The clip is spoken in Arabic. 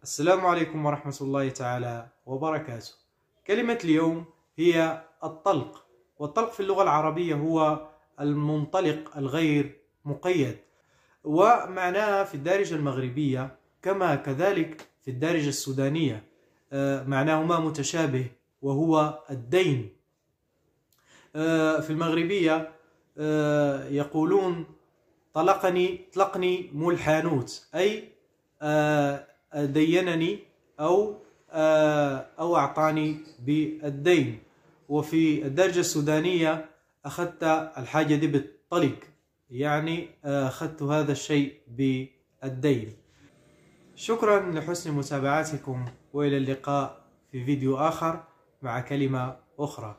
السلام عليكم ورحمة الله تعالى وبركاته. كلمة اليوم هي الطلق، والطلق في اللغة العربية هو المنطلق الغير مقيد، ومعناها في الدارجة المغربية كما كذلك في الدارجة السودانية معناهما متشابه وهو الدين. في المغربية يقولون طلقني مول الحانوت، أي دينني أو أعطاني بالدين. وفي الدرجة السودانية أخذت الحاجة دي بالطلق، يعني أخذت هذا الشيء بالدين. شكرا لحسن متابعتكم، وإلى اللقاء في فيديو آخر مع كلمة أخرى.